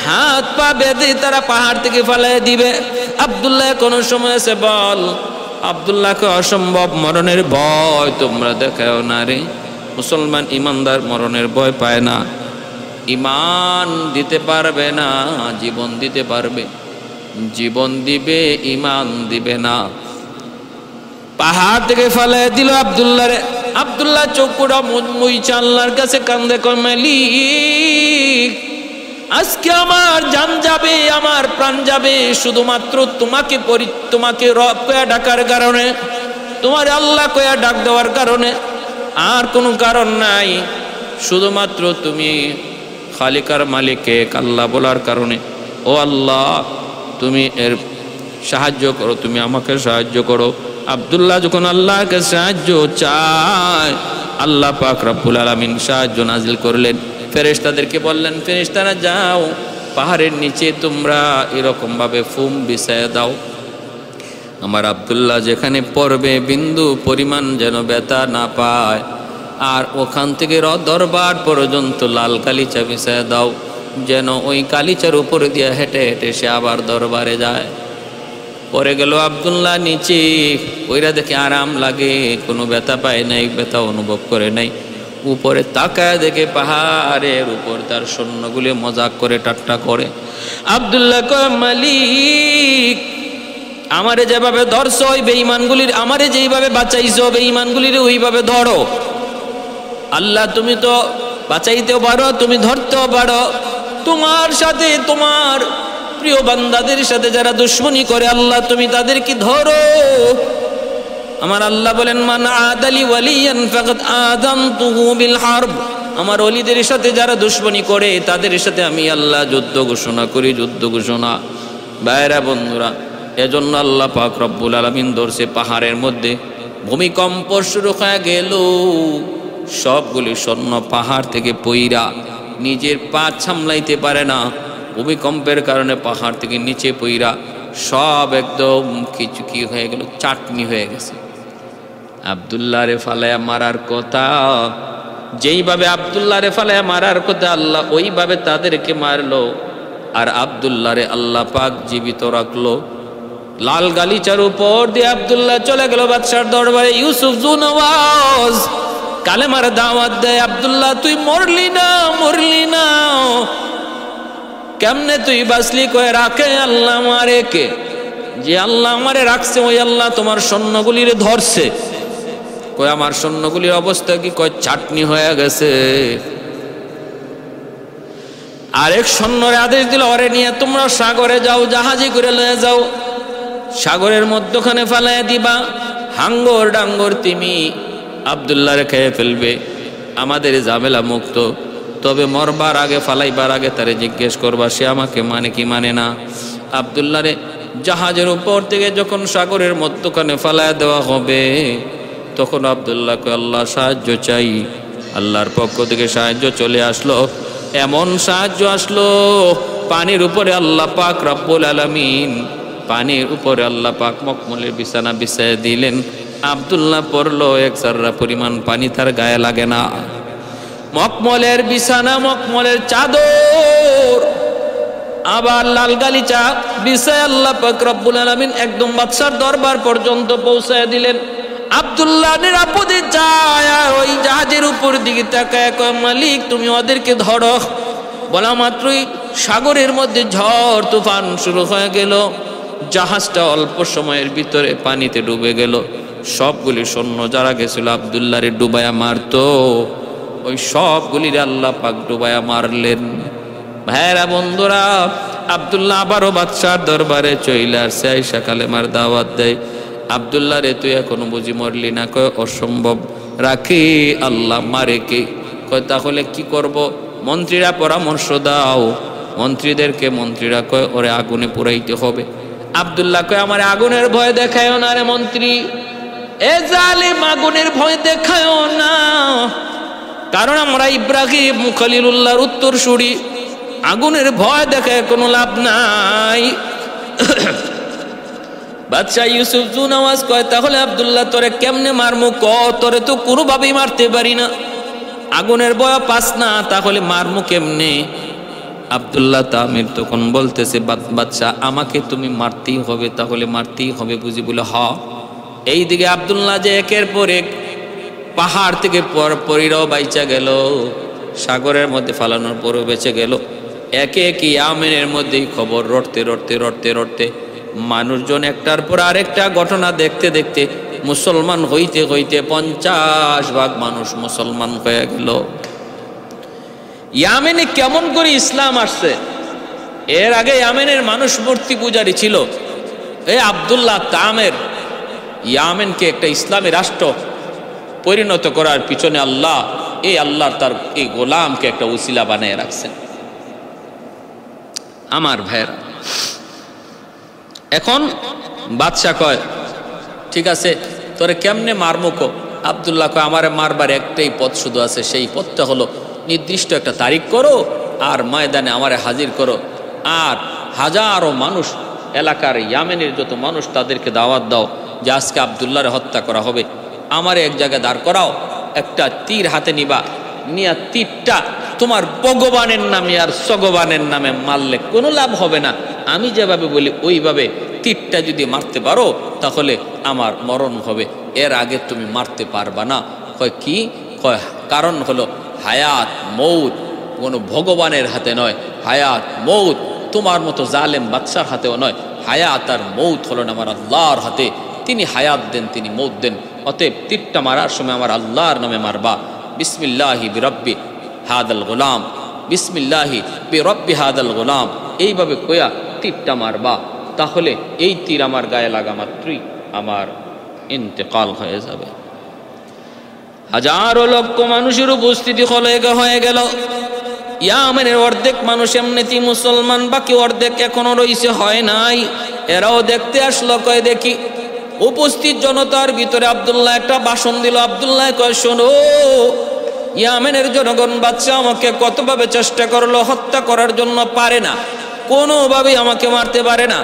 হাত পা বেঁধে তারা পাহাড় থেকে ফালায় দিবে। আব্দুল্লাহ কোনো সময় আছে বল? আব্দুল্লাহকে অসম্ভব, মরণের ভয় তোমরা দেখাও না রে। মুসলমান ইমানদার মরণের ভয় পায় না, ইমান দিতে পারবে না, জীবন দিতে পারবে, জীবন দিবে, ইমান দিবে না। পাহাড় থেকে ফালায় দিল আব্দুল্লাহরে। আব্দুল্লাহ চোখটা মুইচা আল্লাহর কাছে কান্দে, কয় মালিক, আজকে আমার জান যাবে, আমার প্রাণ যাবে, শুধুমাত্র তোমাকে রব কয়া ডাকার কারণে, তোমার আল্লাহ কয়া ডাক দেওয়ার কারণে, আর কোনো কারণ নাই। শুধুমাত্র তুমি খালিকার মালিকে আল্লাহ বলার কারণে। ও আল্লাহ, তুমি এর সাহায্য করো, তুমি আমাকে সাহায্য করো। আব্দুল্লাহ যখন আল্লাহকে সাহায্য চায়, আল্লাহ পাক রব্বুল আলামিন সাহায্য নাজিল করলেন। ফেরেশতাদেরকে বললেন, ফেরেশতারা যাও, পাহাড়ের নিচে তোমরা এরকম ভাবে ফুম বিছায় দাও, আমার আব্দুল্লাহ যেখানে পড়বে বিন্দু পরিমাণ যেন ব্যথা না পায়। আর ওখান থেকে দরবার পর্যন্ত লাল কালিচা বিছায় দাও, যেন ওই কালিচার উপরে দিয়ে হেঁটে হেঁটে সে আবার দরবারে যায়। পরে গেল আব্দুল্লাহ নিচে, ওইরা দেখে আরাম লাগে, কোনো ব্যথা পায় নাই, ব্যথা অনুভব করে নাই। উপরে তাকায় দেখে পাহাড়ের উপর তার সৈন্যগুলি মজাক করে ঠাট্টা করে। আব্দুল্লাহ কয়, মালিক, আমারে যেভাবে ধরছ ওই বেঈমানগুলির, আমারে যেইভাবে বাঁচাইছো বেঈমানগুলির ওইভাবে ধরো। আল্লাহ, তুমি তো বাঁচাইতেও পারো, তুমি ধরতেও পারো। তোমার সাথে, তোমার প্রিয় বান্দাদের সাথে যারা দুশ্মনী করে, আল্লাহ তুমি তাদেরকে ধরো। আমার আল্লাহ বলেন, মান আদালি ওয়ালিয়ান ফাকাদ আযানতুহু বিল হারব। আমার ওলিদের সাথে যারা দুশ্মনী করে তাদের সাথে আমি আল্লাহ যুদ্ধ ঘোষণা করি, যুদ্ধ ঘোষণা। ভাইরা বন্ধুরা, এজন্য আল্লাহ পাক রব্বুল আলামিন ধরছে পাহাড়ের মধ্যে ভূমিকম্প শুরু হয়ে গেল, সবগুলি স্বর্ণ পাহাড় থেকে পইরা নিজের পা সামলাইতে পারে না, ভূমিকম্পের কারণে পাহাড় থেকে নিচে পইরা সব একদম কিছু কি হয়ে গেল, চাটনি হয়ে গেছে। আব্দুল্লাহ রে ফালায়া মারার কথা, যেইভাবে আব্দুল্লাহ রে ফালায়া মারার কথা আল্লাহ ওইভাবে তাদেরকে মারলো। আর আব্দুল্লাহ রে আল্লাহ পাক জীবিত রাখলো। লাল গালিচার উপর দিয়ে আব্দুল্লাহ চলে গেল বাদশার দরবারে। ইউসুফ জুনওয়াজ কালেমার দাওয়াত দেয়, আব্দুল্লাহ তুই মরলি না, মরলি না, কেমনে তুই বাঁচলি? কয়ে রাখে আল্লাহ মারে কে? যে আল্লাহ আমারে রাখছে ওই আল্লাহ তোমার সৈন্যগুলির ধরছে। কয় আমার সৈন্যগুলির অবস্থা কি? কয় চাটনি হয়ে গেছে। আরেক সৈন্যরে আদেশ দিল, ওরে নিয়ে তোমরা সাগরে যাও, জাহাজে করে লয়ে যাও, সাগরের মধ্যখানে ফালাইয়া দিবা, হাঙ্গর ডাঙ্গর তিমি আব্দুল্লাহরে খেয়ে ফেলবে, আমাদের ঝামেলা মুক্ত। তবে মরবার আগে, ফালাইবার আগে তারে জিজ্ঞেস করবা সে আমাকে মানে কি মানে না। আব্দুল্লাহরে জাহাজের উপর থেকে যখন সাগরের মধ্যখানে ফালাইয়া দেওয়া হবে তখন আব্দুল্লাহ কয় আল্লাহ সাহায্য চাই। আল্লাহর পক্ষ থেকে সাহায্য চলে আসলো। এমন সাহায্য আসলো, পানির উপরে আল্লাহ পাক রব্বুল আলামিন, পানির উপরে আল্লাহ পাক মখমলের বিছানা বিছায় দিলেন। আব্দুল্লাহ পড়লো, এক সাররা পরিমাণ পানি তার গায়ে লাগে না। মখমলের বিছানা, মখমলের চাদর, আবার লাল গালিচা বিছায় আল্লাহ পাক রব্বুল আলামিন একদম বাদশার দরবার পর্যন্ত পৌঁছায় দিলেন। আব্দুল্লাহ নিরাপদে যায় আর ওই জাহাজের উপর দিকে তাকায় কয় মালিক তুমি ওদেরকে ধরো। বলা মাত্রই সাগরের মধ্যে ঝড় তুফান শুরু হয়ে গেল। জাহাজটা অল্প সময়ের ভিতরে পানিতে ডুবে গেল। সবগুলি সৈন্য যারা গেছিল আব্দুল্লাহরে ডুবায়া মারতো, ওই সবগুলির আল্লাহ পাক ডুবায়া মারলেন। ভাইরা বন্ধুরা, আব্দুল্লাহ আবারও বাদশার দরবারে চইলে আসছে, আইসা কালেমার দাওয়াত দেয়। আব্দুল্লাহ রে তুই এখনো বুঝি মরলি না? কয় অসম্ভব, রাখি আল্লাহ মারে কে? কয় তাহলে কি করব? মন্ত্রীরা পরামর্শ দাও। মন্ত্রীদেরকে মন্ত্রীরা কয় ওরে আগুনে পুরাইতে হবে। আব্দুল্লাহ কয় আমার আগুনের ভয় দেখায় না রে মন্ত্রী, এ জালিম আগুনের ভয় দেখায় না, কারণ আমরা ইব্রাহিম খলিলুল্লাহর উত্তরসূরি, আগুনের ভয় দেখায় কোনো লাভ নাই। বাদশাহ ইউসুফ জুনওয়াজ কয় তাহলে আব্দুল্লাহ তোরে কেমনে মারমু? ক তোরে তো কোনোভাবেই মারতে পারি না, আগুনের ভয় পাস না, তাহলে মারমু কেমনে? আব্দুল্লাহ তামির তখন বলতেছে বাদশাহ আমাকে তুমি মারতেই হবে, তাহলে মারতেই হবে বুঝি? বলে হ। এইদিকে আব্দুল্লাহ যে একের পর এক পাহাড় থেকে পরিরাও বাইচা গেল, সাগরের মধ্যে ফালানোর পরও বেঁচে গেল। একে একে ইয়ামেনের মধ্যেই খবর রটতে রটতে রটতে রটতে মানুষজন একটার পর আরেকটা ঘটনা দেখতে দেখতে মুসলমান হইতে হইতে 50 ভাগ মানুষ মুসলমান হয়ে গেল। ইয়ামেনে কেমন করে ইসলাম আসছে? এর আগে ইয়ামেনের মানুষ মূর্তি পূজারী ছিল। এই আব্দুল্লাহ তামের ইয়ামেনকে একটা ইসলামী রাষ্ট্র পরিণত করার পিছনে আল্লাহ তার এই গোলামকে একটা উসিলা বানিয়ে রাখছেন। আমার ভাইরা, এখন বাদশা কয় ঠিক আছে তোরে কেমনে মারমু কো? আব্দুল্লাহ কয় আমারে মারবার একটাই পথ শুধু আছে, সেই পথটা হলো নির্দিষ্ট একটা তারিখ করো আর ময়দানে আমারে হাজির করো, আর হাজারো মানুষ এলাকার ইয়ামেনের যত মানুষ তাদেরকে দাওয়াত দাও যে আজকে আব্দুল্লাহরে হত্যা করা হবে। আমারে এক জায়গায় দাঁড় করাও, একটা তীর হাতে নিবা, নিয়া তীরটা তোমার ভগবানের নামে আর সগবানের নামে মারলে কোনো লাভ হবে না। আমি যেভাবে বলি ওইভাবে তীরটা যদি মারতে পারো তাহলে আমার মরণ হবে, এর আগে তুমি মারতে পারবা না। কয় কি? কয় কারণ হলো হায়াত মৌত কোনো ভগবানের হাতে নয়, হায়াত মৌত তোমার মতো জালেম বাদশার হাতেও নয়, হায়াত আর মৌত হলো না আমার আল্লাহর হাতে। তিনি হায়াত দেন, তিনি মৌত দেন। অতএব তীরটা মারার সময় আমার আল্লাহর নামে মারবা। বিসমিল্লাহি বিরব্বি হাদাল গোলাম, বিসমিল্লাহি বিরব্বি হাদাল গোলাম, এইভাবে কয়া তীরটা মারবা। তাহলে এই তীর আমার গায়ে লাগা মাত্রই আমার ইন্তেকাল হয়ে যাবে। হাজারো লক্ষ মানুষের উপস্থিতি হয়ে গেল। ইয়ামেনের অর্ধেক মানুষ এমনিতেই মুসলমান, বাকি অর্ধেক এখনো রয়েছে, হয় নাই। এরাও দেখতে আসলো, কয় দেখি। উপস্থিত জনতার ভিতরে আব্দুল্লাহ একটা ভাষণ দিল। আব্দুল্লাহ কয়, শোনো, ইয়ামেনের জনগণ বাচ্চা আমাকে কতভাবে চেষ্টা করলো হত্যা করার জন্য, পারে না, কোনোভাবেই আমাকে মারতে পারে না।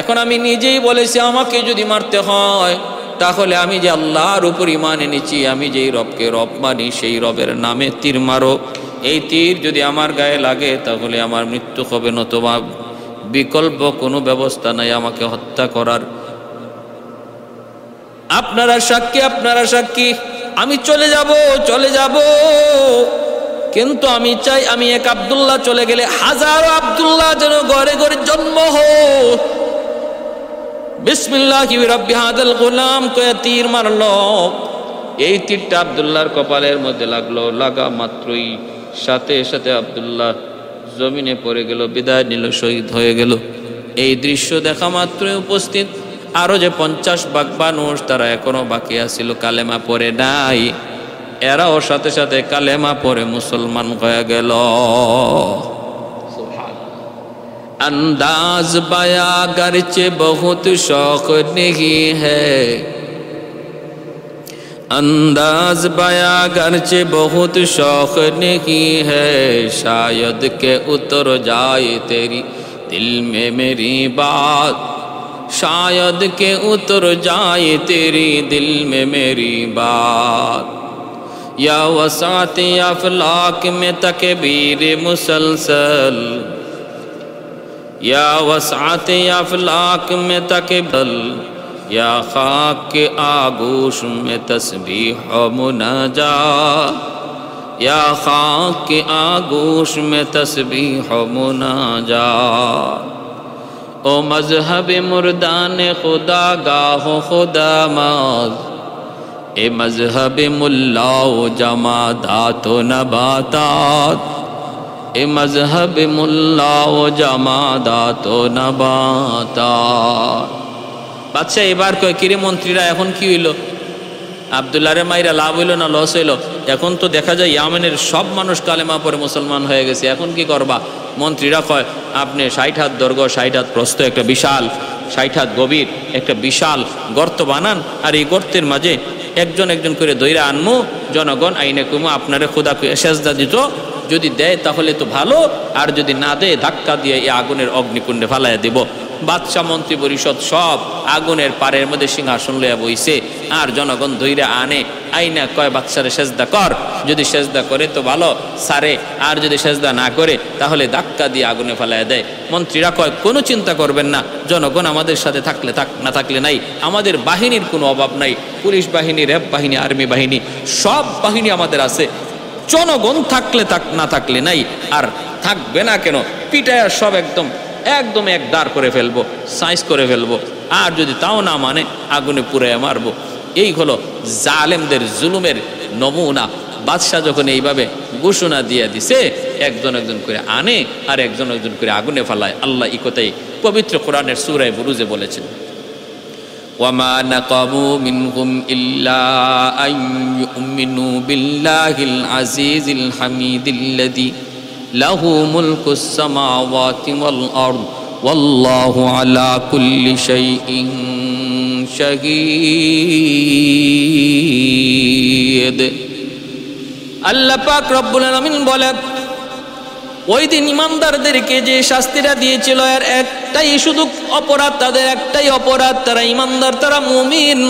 এখন আমি নিজেই বলেছি, আমাকে যদি মারতে হয় তাহলে আমি যে আল্লাহর উপর ঈমান এনেছি, আমি যেই রবকে রব মানি, সেই রবের নামে তীর মারো। এই তীর যদি আমার গায়ে লাগে তাহলে আমার মৃত্যু হবে, নতুবা বিকল্প কোনো ব্যবস্থা নাই আমাকে হত্যা করার। আপনারা সাক্ষী, আমি চলে যাব, কিন্তু আমি চাই আমি এক আব্দুল্লাহ চলে গেলে হাজারো আব্দুল্লাহ যেন ঘরে ঘরে জন্ম হোক। বিসমিল্লাহি রাব্বি হাদাল গোলাম কয়ে তীর মারলো। এই তীরটা আব্দুল্লাহর কপালের মধ্যে লাগলো, লাগা মাত্রই সাথে সাথে আব্দুল্লাহ জমিনে পড়ে গেল, বিদায় নিল, শহীদ হয়ে গেল। এই দৃশ্য দেখা মাত্রই উপস্থিত আরো যে 50 ভাগ মানুষ, তারা এখনো বাকি আছিল, কালেমা পড়ে নাই। এরাও সাথে সাথে কালেমা পড়ে মুসলমান হয়ে গেল। अंदाज बया गरचे बहुत शौक नहीं है, अंदाज बया गरचे बहुत शौक नहीं है, शायद के उतर जाए तेरी दिल में मेरी बात, शायद के उतर जाए तेरी दिल में मेरी बात, या वसात अफलाक में तकबीर मुसलसल, या वसात अफलाक में तकबल, या खाक के आगोश में तस्बीह मुनाजात, या खाक के आगोश में तस्बीह मुनाजात। ओ मजहब मुर्दान खुदा गाहो खुदा माज, ए मजहब मुल्लाओ जमादात व नबातात, ए मजहब मुल्लाओ जमादात व नबातात। বাদশাহ এবার কয়, কিরে মন্ত্রীরা, এখন কি হইল? আব্দুল্লাহরে মাইরা লাভ হইল না লস হইল? এখন তো দেখা যায় ইয়ামেনের সব মানুষ কালেমা পরে মুসলমান হয়ে গেছে, এখন কি করবা? মন্ত্রীরা কয়, আপনি 60 হাত দৈর্ঘ্য 60 হাত প্রস্থ একটা বিশাল, 60 হাত গভীর একটা বিশাল গর্ত বানান, আর এই গর্তের মাঝে একজন একজন করে দইরা আনমু, জনগণ আইনে কমু আপনারে খোদা সেজদা দিত, যদি দেয় তাহলে তো ভালো, আর যদি না দেয় ধাক্কা দিয়ে এই আগুনের অগ্নিকুণ্ডে ফালাইয়া দেব। বাদশাহ মন্ত্রী পরিষদ সব আগুনের পাড়ের মধ্যে সিংহাসন লইয়া বইছে, আর জনগণ ধইরা আনে, আইনা কয় বাদশারে সেজদা কর, যদি সেজদা করে তো ভালো সারে, আর যদি সেজদা না করে তাহলে ধাক্কা দিয়ে আগুনে ফালাইয়া দেয়। মন্ত্রীরা কয়, কোনো চিন্তা করবেন না, জনগণ আমাদের সাথে থাকলে থাক, না থাকলে নাই, আমাদের বাহিনীর কোনো অভাব নাই, পুলিশ বাহিনী, র্যাব বাহিনী, আর্মি বাহিনী, সব বাহিনী আমাদের আছে, জনগণ থাকলে থাক, না থাকলে নাই, আর থাকবে না কেন, পিটায়া সব একদম একদম এক দাঁড় করে ফেলবো, সাইজ করে ফেলবো, আর যদি তাও না মানে আগুনে পুড়াইয়া মারবো। এই হলো জালেমদের জুলুমের নমুনা। বাদশাহ যখন এইভাবে ঘোষণা দিয়ে দিছে, একজন একজন করে আনে আর একজন একজন করে আগুনে ফালায়। আল্লাহ এই কথাই পবিত্র কোরআনের সূরা বুরুজে বলেছেন, ওয়ামা নাকামু মিনহুম ইল্লা আন ইউমিনু বিল্লাহিল আজিজিল হামিদিল্লাযী লাহু মুলকুস সামাওয়াতি ওয়াল আরদ ওয়াল্লাহু আলা কুল্লি শাইইন শাহীদ। আল্লাহ পাক রব্বুল আলামিন বলেন, ওই দিন ইমানদারদেরকে যে শাস্তিটা দিয়েছিল এর একটাই শুধু অপরাধ, তাদের একটাই অপরাধ, তারা ইমানদার, তারা মুমিন,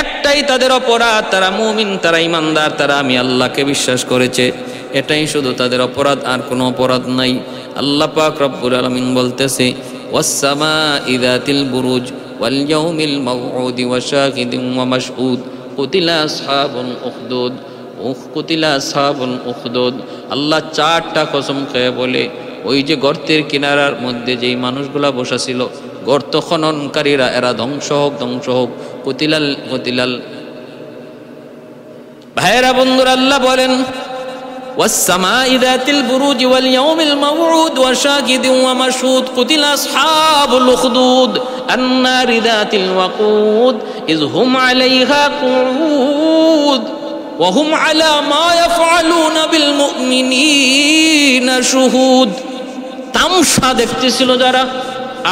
একটাই তাদের অপরাধ, তারা মুমিন, তারা ইমানদার, তারা আমি আল্লাহকে বিশ্বাস করেছে, এটাই শুধু তাদের অপরাধ, আর কোনো অপরাধ নাই। আল্লাহ পাক রব্বুল আলামিন বলতেছে, ওয়াস-সামা'i যাতিল বুরুজ ওয়াল ইয়াউমিল মাউউদি ওয়া শাহিদিন ওয়া মাশহুদ কুতিলা আসহাবুল উখদুদ কুতিলা আসহাবুল উখদুদ। আল্লাহ 4টা কসম খেয়ে বলে, ওই যে গর্তের কিনারার মধ্যে যেই মানুষগুলা বসা ছিল, গর্ত খননকারীরা, এরা ধ্বংস হোক, ধ্বংস হোক। কুতিলাল। ভাইয়েরা, বন্ধুরা, আল্লাহ বলেন, والسماء ذات البروج واليوم الموعود وشاهد ومشهود قتل أصحاب الأخدود النار ذات الوقود إذ هم عليها قعود وهم على ما يفعلون بالمؤمنين شهود তামসা দেখতেছিল যারা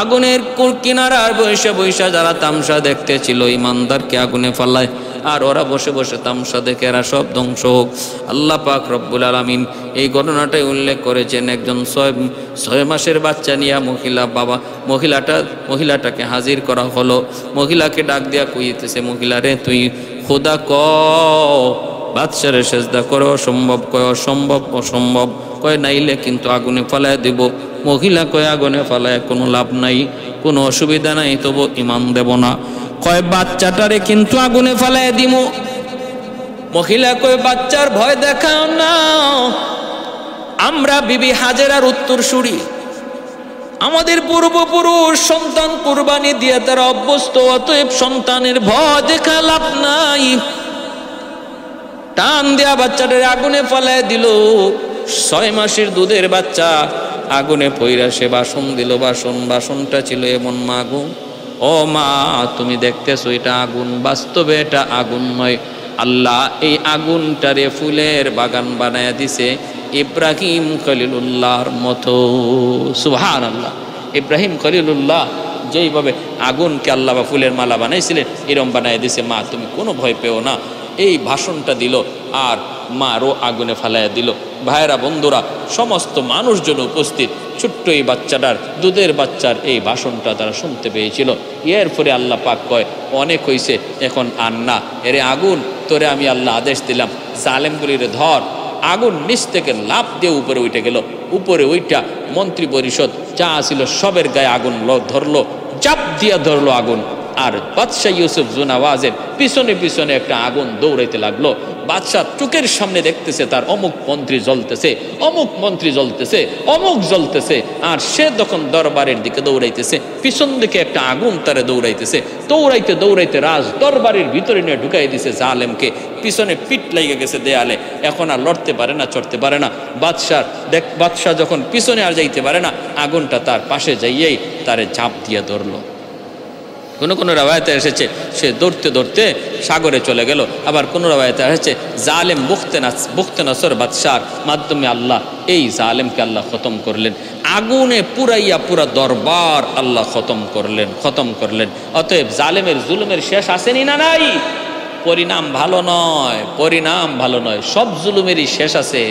আগুনের কিনারার বৈশা বৈশা যারা তামসা দেখতেছিল ইমানদারকে আগুনে ফালায় আর ওরা বসে বসে তামসা দেখে এরা সব ধ্বংস হোক। আল্লাহ পাক রব্বুল আলামিন এই ঘটনাটাই উল্লেখ করেছেন। একজন ছয় মাসের বাচ্চা নিয়ে মহিলাটাকে হাজির করা হলো। মহিলাকে ডাক দিয়া কইতেছে, মহিলারে তুই খোদা ক বাদশারে সেজদা করো, অসম্ভব কয় অসম্ভব, অসম্ভব কয় নাইলে কিন্তু আগুনে ফালায় দেব। মহিলা কয় আগুনে ফালায় কোনো লাভ নাই, কোনো অসুবিধা নাই, তবু ইমান দেব না। কয় বাচ্চাটারে কিন্তু আগুনে ফালায় দিব। মহিলা কয় বাচ্চার ভয় দেখাও না, আমরা বিবি হাজেরার উত্তরসূরি, আমাদের পূর্বপুরুষ সন্তান কুরবানি দিয়ে তারা অভ্যস্ত, অতএব সন্তানের ভয় দেখা লাভ নাই। টান দেয়া বাচ্চাটারে আগুনে ফালায় দিল। 6 মাসের দুধের বাচ্চা আগুনে পইরা সে বাসন দিল। বাসনটা ছিল এমন আগুন। ও মা, তুমি দেখতেছো এটা আগুন, বাস্তবে এটা আগুন নয়। আল্লাহ এই আগুনটারে ফুলের বাগান বানায়া দিছে ইব্রাহিম খলিলুল্লাহর মতো। সুবহানাল্লাহ। ইব্রাহিম খলিলুল্লাহ যেইভাবে আগুনকে আল্লাহ বা ফুলের মালা বানাইছিলেন এরম বানায় দিছে। মা তুমি কোনো ভয় পেও না। এই ভাষণটা দিল আর মারও আগুনে ফালাইয়া দিল। ভাইরা বন্ধুরা, সমস্ত মানুষজন উপস্থিত, ছোট্ট এই বাচ্চাটার দুধের বাচ্চার এই ভাষণটা তারা শুনতে পেয়েছিল। এর পরে আল্লাহ পাক কয় অনেক হইছে, এখন আর না, এরে আগুন তোরে আমি আল্লাহ আদেশ দিলাম জালেমগুলিরে ধর। আগুন নিচ থেকে লাফ দিয়ে উপরে উঠে গেল। উপরে ওইটা মন্ত্রী পরিষদ যা ছিল সবের গায়ে আগুন ধরলো, চাপ দিয়া ধরলো আগুন। আর বাদশাহ ইউসুফ জুনাওয়াজের পিছনে পিছনে একটা আগুন দৌড়াইতে লাগলো। বাদশাহ চোখের সামনে দেখতেছে তার অমুক মন্ত্রী জ্বলতেছে, অমুক মন্ত্রী জ্বলতেছে, অমুক জ্বলতেছে। আর সে তখন দরবারের দিকে দৌড়াইতেছে, পিছন দিকে একটা আগুন তারে দৌড়াইতেছে। দৌড়াইতে দৌড়াইতে রাজ দরবারের ভিতরে নিয়ে ঢুকাই দিছে জালেমকে। পিছনে পিঠ লেগে গেছে দেয়ালে, এখন আর লড়তে পারে না, চড়তে পারে না। বাদশাহ যখন পিছনে আর যাইতে পারে না, আগুনটা তার পাশে যাইয়েই তারে ঝাঁপ দিয়ে ধরলো। কোনো কোনো রাওয়ায়াতে এসেছে সে দৌড়তে দৌড়তে সাগরে চলে গেল। আবার কোনো রাওয়ায়াতে এসেছে জালেম বুখতে নসর বাদশার মাধ্যমে আল্লাহ এই জালেমকে আল্লাহ খতম করলেন। আগুনে পুরাইয়া পুরা দরবার আল্লাহ খতম করলেন। অতএব জালেমের জুলুমের শেষ আসেনি না নাই? পরিণাম ভালো নয়, সব জুলুমেরই শেষ আছে।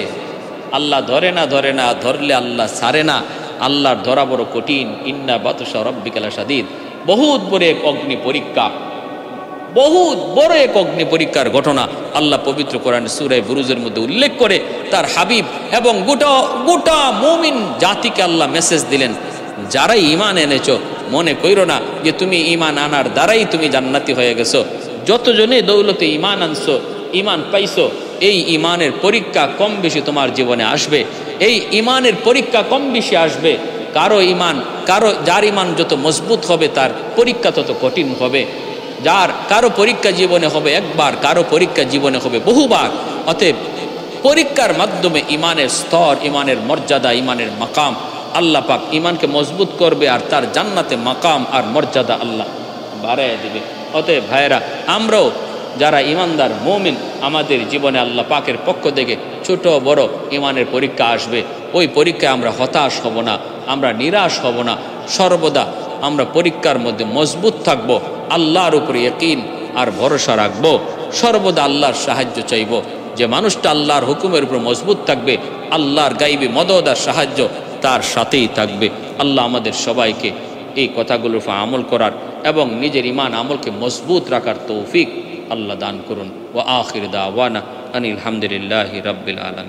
আল্লাহ ধরে না, ধরলে আল্লাহ ছাড়ে না। আল্লাহর ধরা বড় কঠিন। ইন্না বাতুশা রাব্বিকা লাশাদীদ। বহুত বড় এক অগ্নি পরীক্ষার ঘটনা আল্লাহ পবিত্র কোরআন সূরা বুরুজের মধ্যে উল্লেখ করে তার হাবিব এবং গোটা মুমিন জাতিকে আল্লাহ মেসেজ দিলেন, যারাই ঈমান এনেছো মনে কইরো না যে তুমি ঈমান আনার দ্বারাই তুমি জান্নাতি হয়ে গেছো। যতজনে দৌলতে ঈমান আনছো, ঈমান পাইছো, এই ঈমানের পরীক্ষা কম বেশি তোমার জীবনে আসবে। এই ঈমানের পরীক্ষা কম বেশি আসবে। যার ঈমান যত মজবুত হবে তার পরীক্ষা তত কঠিন হবে। কারো পরীক্ষা জীবনে হবে একবার, কারো পরীক্ষা জীবনে হবে বহুবার। অতএব পরীক্ষার মাধ্যমে ঈমানের স্তর, ঈমানের মর্যাদা, ঈমানের মাকাম আল্লাহ পাক ঈমানকে মজবুত করবে আর তার জান্নাতে মাকাম আর মর্যাদা আল্লাহ বাড়াইয়া দিবে। অতএব ভাইয়েরা, আমরাও যারা ঈমানদার মুমিন, আমাদের জীবনে আল্লাহ পাকের পক্ষ থেকে ছোট বড় ঈমানের পরীক্ষা আসবে। ওই পরীক্ষায় আমরা হতাশ হব না, আমরা নিরাশ হব না। সর্বদা আমরা পরীক্ষার মধ্যে মজবুত থাকব, আল্লাহর উপরে ইয়াকিন আর ভরসা রাখব, সর্বদা আল্লাহর সাহায্য চাইব। যে মানুষটা আল্লাহর হুকুমের উপর মজবুত থাকবে, আল্লাহর গাইবি মদদ আর সাহায্য তার সাথেই থাকবে। আল্লাহ আমাদের সবাইকে এই কথাগুলোর উপর আমল করার এবং নিজের ঈমান আমলকে মজবুত রাখার তৌফিক আল্লাহ দান করুন। ওয়া আখির দাওয়ানা আনিল হামদুলিল্লাহি রাব্বিল আলামিন।